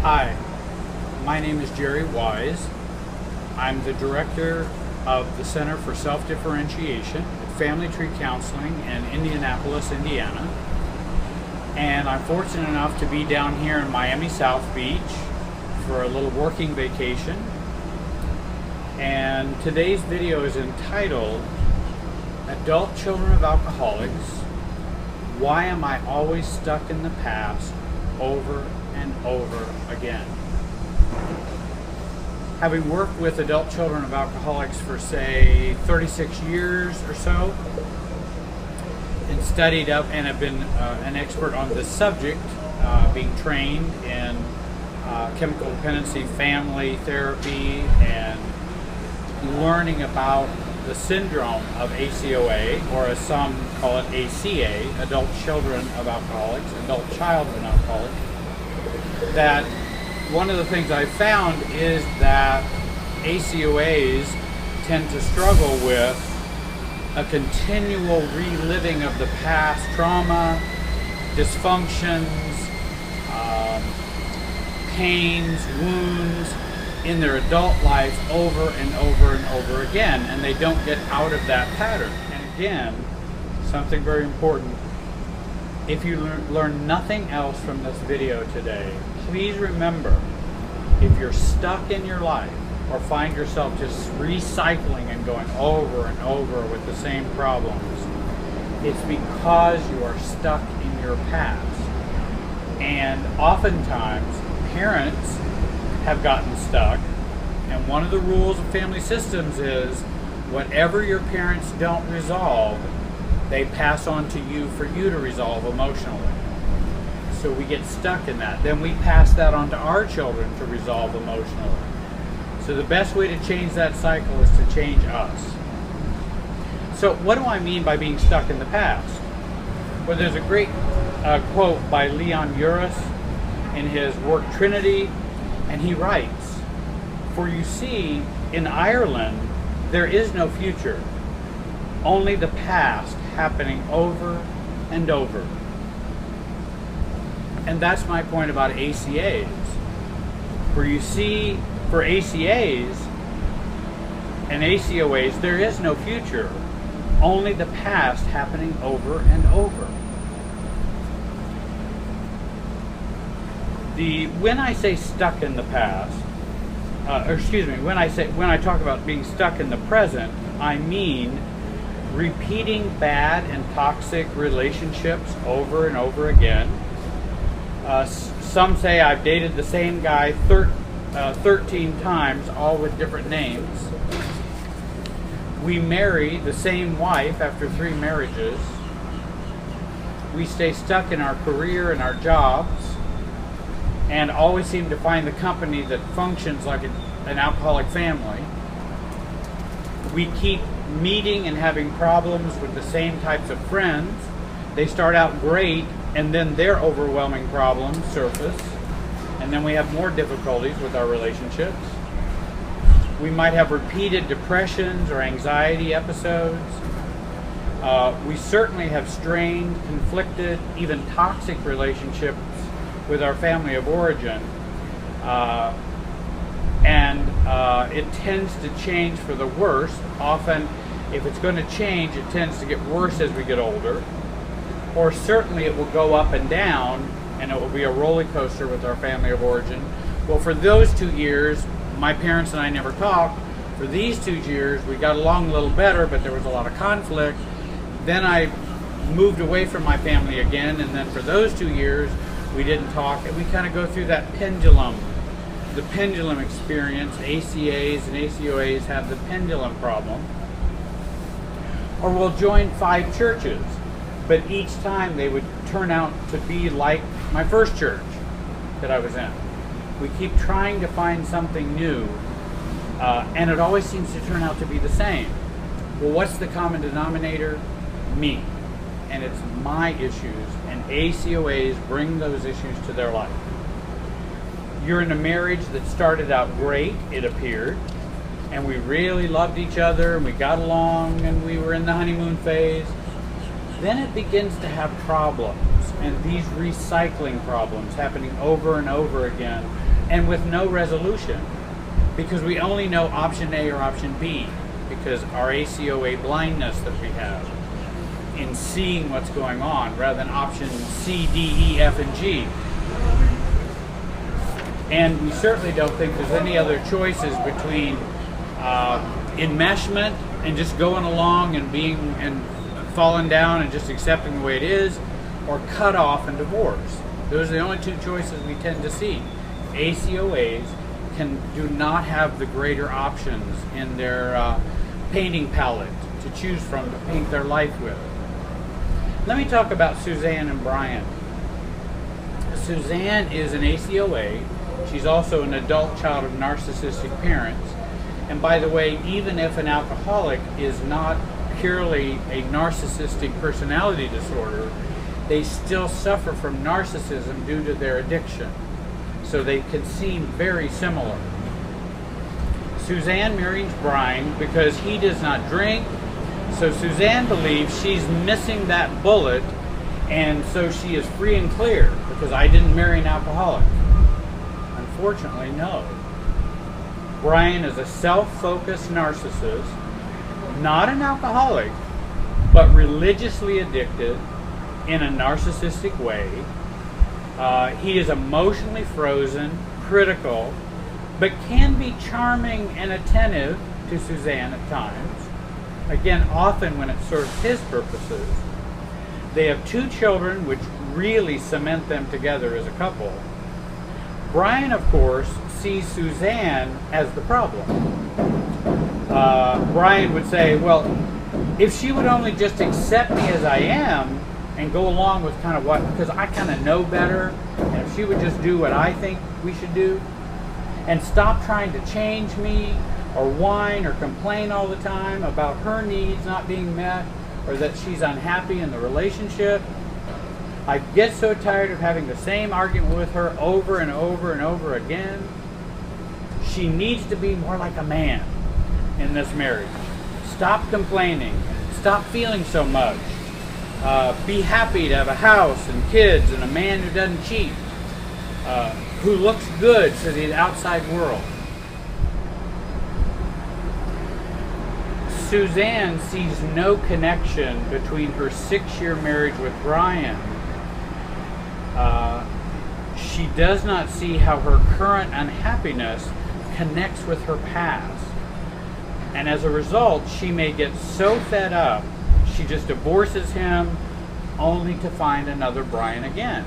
Hi, my name is Jerry Wise. I'm the director of the Center for Self-Differentiation at Family Tree Counseling in Indianapolis, Indiana. And I'm fortunate enough to be down here in Miami South Beach for a little working vacation. And today's video is entitled Adult Children of Alcoholics, Why Am I Always Stuck in the Past Over and Over Again? Having worked with adult children of alcoholics for say 36 years or so, and studied up and have been an expert on this subject, being trained in chemical dependency, family therapy, and learning about the syndrome of ACOA, or as some call it ACA, Adult Children of Alcoholics, Adult Child of an Alcoholic, that one of the things I found is that ACOAs tend to struggle with a continual reliving of the past trauma, dysfunctions, pains, wounds in their adult life over and over and over again, and they don't get out of that pattern. And again, something very important, if you learn nothing else from this video today, please remember, if you're stuck in your life or find yourself just recycling and going over and over with the same problems, it's because you are stuck in your past. And oftentimes, parents have gotten stuck, and one of the rules of family systems is whatever your parents don't resolve, they pass on to you for you to resolve emotionally. So we get stuck in that. Then we pass that on to our children to resolve emotionally. So the best way to change that cycle is to change us. So what do I mean by being stuck in the past? Well, there's a great quote by Leon Uris in his work Trinity, and he writes, "For you see, in Ireland, there is no future, only the past happening over and over." And that's my point about ACAs. For you see, for ACAs and ACOAs, there is no future, only the past happening over and over. When I say stuck in the past, when I talk about being stuck in the present, I mean repeating bad and toxic relationships over and over again. Some say I've dated the same guy 13 times, all with different names. We marry the same wife after 3 marriages. We stay stuck in our career and our jobs, and always seem to find the company that functions like an alcoholic family. We keep meeting and having problems with the same types of friends. They start out great, and then their overwhelming problems surface, and then we have more difficulties with our relationships. We might have repeated depressions or anxiety episodes. We certainly have strained, conflicted, even toxic relationships with our family of origin, and it tends to change for the worse. Often, if it's going to change, it tends to get worse as we get older, or certainly it will go up and down, and it will be a roller coaster with our family of origin. Well, for those 2 years, my parents and I never talked. For these 2 years, we got along a little better, but there was a lot of conflict. Then I moved away from my family again, and then for those 2 years, we didn't talk, and we kind of go through that pendulum, the pendulum experience. ACAs and ACOAs have the pendulum problem. Or we'll join 5 churches, but each time they would turn out to be like my first church that I was in. We keep trying to find something new, and it always seems to turn out to be the same. Well, what's the common denominator? Me. And it's my issues, and ACOAs bring those issues to their life. You're in a marriage that started out great, it appeared, and we really loved each other, and we got along, and we were in the honeymoon phase. Then it begins to have problems, and these recycling problems happening over and over again and with no resolution, because we only know option A or option B, because our ACOA blindness that we have in seeing what's going on, rather than option C, D, E, F, and G. And we certainly don't think there's any other choices between enmeshment and just going along and being and falling down and just accepting the way it is, or cut off and divorce. Those are the only two choices we tend to see. ACOAs do not have the greater options in their painting palette to choose from to paint their life with. Let me talk about Suzanne and Bryan. Suzanne is an ACOA. She's also an adult child of narcissistic parents. And by the way, even if an alcoholic is not purely a narcissistic personality disorder, they still suffer from narcissism due to their addiction. So they can seem very similar. Suzanne marries Bryan because he does not drink. So Suzanne believes she's missing that bullet, and so she is free and clear because I didn't marry an alcoholic. Unfortunately, no. Bryan is a self-focused narcissist, not an alcoholic, but religiously addicted in a narcissistic way. He is emotionally frozen, critical, but can be charming and attentive to Suzanne at times. Again, often when it serves his purposes. They have 2 children, which really cement them together as a couple. Bryan, of course, sees Suzanne as the problem. Bryan would say, well, if she would only just accept me as I am and go along with kind of what, because I kind of know better, and if she would just do what I think we should do and stop trying to change me or whine or complain all the time about her needs not being met or that she's unhappy in the relationship. I get so tired of having the same argument with her over and over and over again. She needs to be more like a man in this marriage. Stop complaining. Stop feeling so much. Be happy to have a house and kids and a man who doesn't cheat, who looks good to the outside world. Suzanne sees no connection between her 6-year marriage with Bryan. She does not see how her current unhappiness connects with her past. And as a result, she may get so fed up, she just divorces him only to find another Bryan again.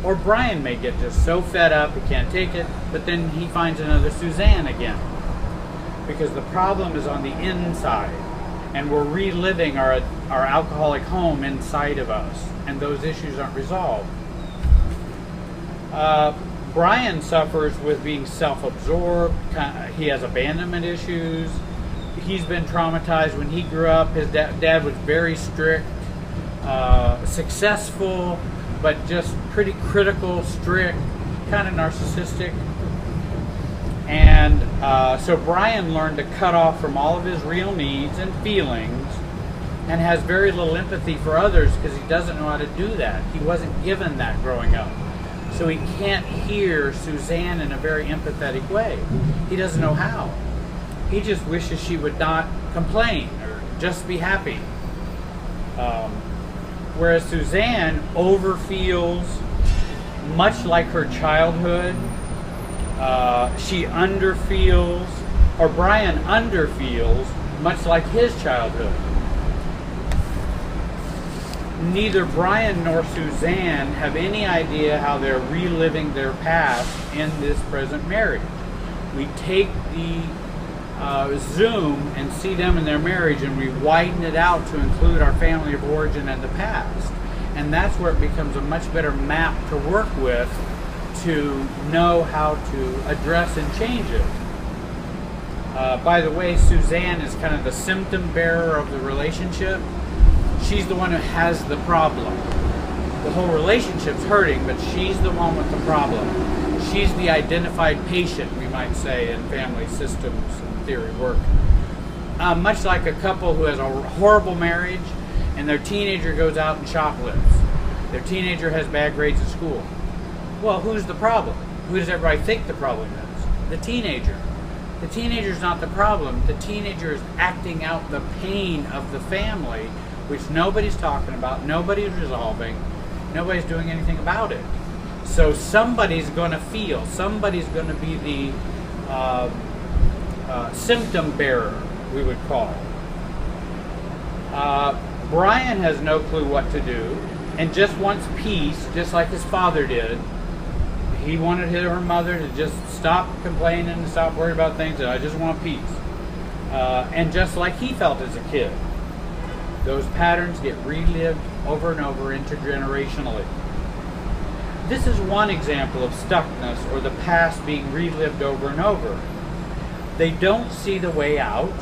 Or Bryan may get just so fed up he can't take it, but then he finds another Suzanne again. Because the problem is on the inside, and we're reliving our alcoholic home inside of us, and those issues aren't resolved. Bryan suffers with being self-absorbed. He has abandonment issues. He's been traumatized when he grew up. His dad was very strict, successful, but just pretty critical, strict, kind of narcissistic. And so Bryan learned to cut off from all of his real needs and feelings, and has very little empathy for others because he doesn't know how to do that. He wasn't given that growing up. So he can't hear Suzanne in a very empathetic way. He doesn't know how. He just wishes she would not complain or just be happy. Whereas Suzanne overfeels, much like her childhood. She underfeels, or Bryan underfeels, much like his childhood. Neither Bryan nor Suzanne have any idea how they're reliving their past in this present marriage. We take the Zoom and see them in their marriage, and we widen it out to include our family of origin and the past. And that's where it becomes a much better map to work with to know how to address and change it. By the way, Suzanne is kind of the symptom bearer of the relationship. She's the one who has the problem. The whole relationship's hurting, but she's the one with the problem. She's the identified patient, we might say, in family systems and theory work. Much like a couple who has a horrible marriage and their teenager goes out and shoplifts. Their teenager has bad grades at school. Well, who's the problem? Who does everybody think the problem is? The teenager. The teenager's not the problem. The teenager is acting out the pain of the family, which nobody's talking about, nobody's resolving, nobody's doing anything about it. So somebody's going to feel, somebody's going to be the symptom bearer, we would call. Bryan has no clue what to do and just wants peace, just like his father did. He wanted her mother to just stop complaining and stop worrying about things, and I just want peace. And just like he felt as a kid, those patterns get relived over and over intergenerationally. This is one example of stuckness, or the past being relived over and over. They don't see the way out.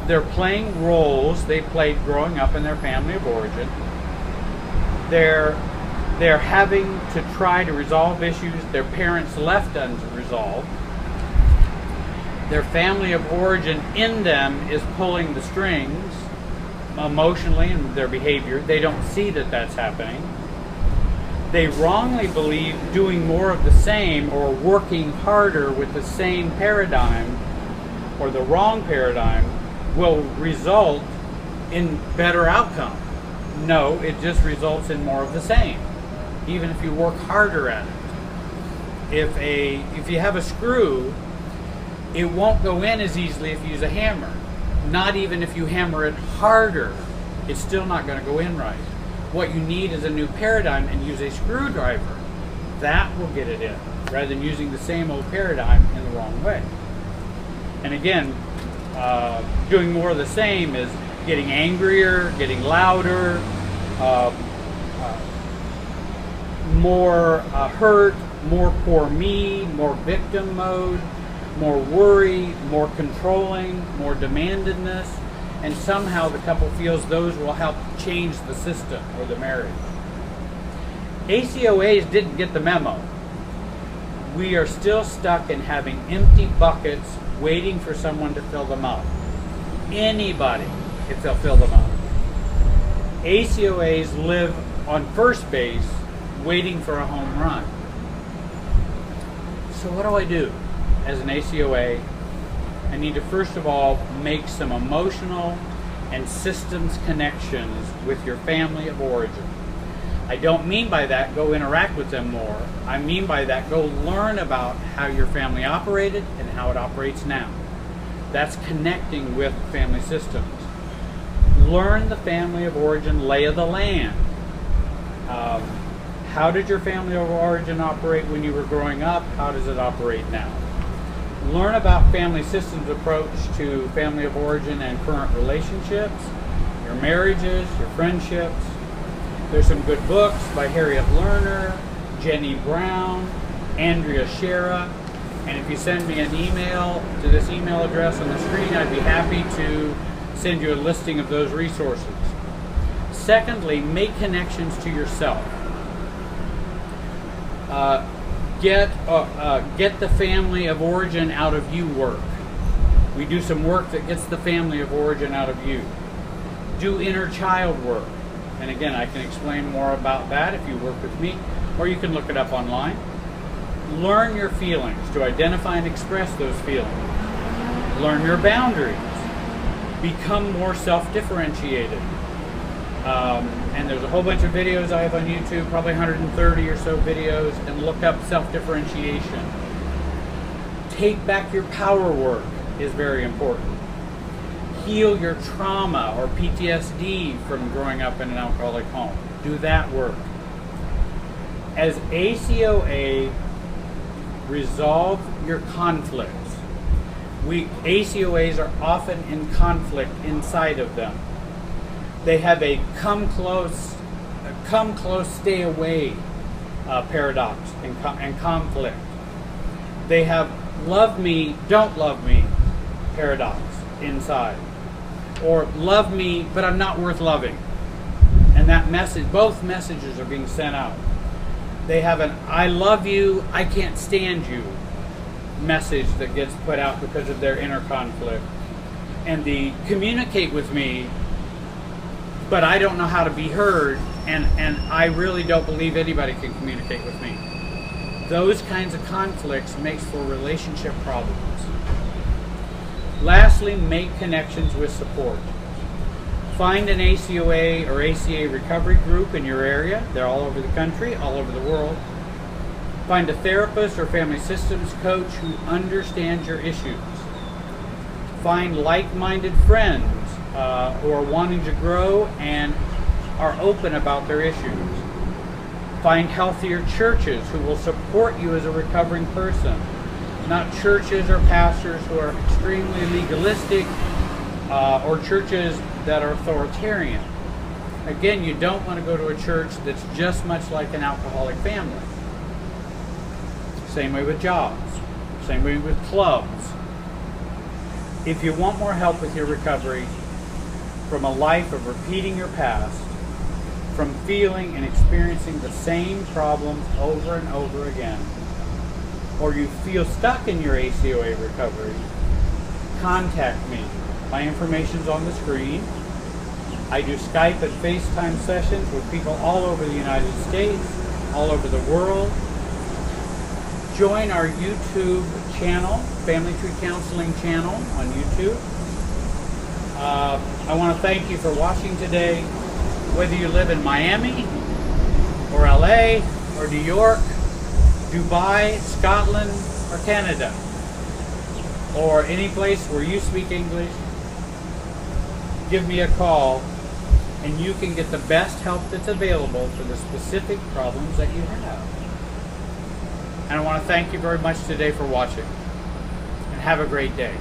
They're playing roles they played growing up in their family of origin. They're having to try to resolve issues their parents left unresolved. Their family of origin in them is pulling the strings emotionally in their behavior. They don't see that that's happening. They wrongly believe doing more of the same or working harder with the same paradigm or the wrong paradigm will result in better outcome. No, it just results in more of the same, even if you work harder at it. If you have a screw, it won't go in as easily if you use a hammer. Not even if you hammer it harder, it's still not going to go in right. What you need is a new paradigm, and use a screwdriver. That will get it in, rather than using the same old paradigm in the wrong way. And again, doing more of the same is getting angrier, getting louder, more hurt, more poor me, more victim mode, more worry, more controlling, more demandedness, and somehow the couple feels those will help change the system or the marriage. ACOAs didn't get the memo. We are still stuck in having empty buckets waiting for someone to fill them up. Anybody, if they'll fill them up. ACOAs live on first base waiting for a home run. So what do I do as an ACOA? I need to first of all make some emotional and systems connections with your family of origin. I don't mean by that go interact with them more. I mean by that go learn about how your family operated and how it operates now. That's connecting with family systems. Learn the family of origin lay of the land. How did your family of origin operate when you were growing up? How does it operate now? Learn about family systems approach to family of origin and current relationships, your marriages, your friendships. There's some good books by Harriet Lerner, Jenny Brown, Andrea Shera, and if you send me an email to this email address on the screen, I'd be happy to send you a listing of those resources. Secondly, make connections to yourself. Get the family of origin out of you work. We do some work that gets the family of origin out of you. Do inner child work. And again, I can explain more about that if you work with me, or you can look it up online. Learn your feelings, to identify and express those feelings. Learn your boundaries. Become more self-differentiated. And there's a whole bunch of videos I have on YouTube, probably 130 or so videos, and look up self-differentiation. Take back your power work is very important. Heal your trauma or PTSD from growing up in an alcoholic home. Do that work. As ACOA, resolve your conflicts. ACOAs are often in conflict inside of them. They have a come close, stay away paradox and conflict. They have love me, don't love me paradox inside. Or love me, but I'm not worth loving. And that message, both messages are being sent out. They have an I love you, I can't stand you message that gets put out because of their inner conflict. And the communicate with me, but I don't know how to be heard, and I really don't believe anybody can communicate with me. Those kinds of conflicts makes for relationship problems. Lastly, make connections with support. Find an ACOA or ACA recovery group in your area. They're all over the country, all over the world. Find a therapist or family systems coach who understands your issues. Find like-minded friends who are wanting to grow and are open about their issues. Find healthier churches who will support you as a recovering person, not churches or pastors who are extremely legalistic or churches that are authoritarian. Again, you don't want to go to a church that's just much like an alcoholic family. Same way with jobs, same way with clubs. If you want more help with your recovery from a life of repeating your past, from feeling and experiencing the same problems over and over again, or you feel stuck in your ACOA recovery, contact me. My information's on the screen. I do Skype and Facetime sessions with people all over the United States, all over the world. Join our YouTube channel, Family Tree Counseling channel on YouTube. I want to thank you for watching today. Whether you live in Miami, or LA, or New York, Dubai, Scotland, or Canada, or any place where you speak English, give me a call and you can get the best help that's available for the specific problems that you have. And I want to thank you very much today for watching, and have a great day.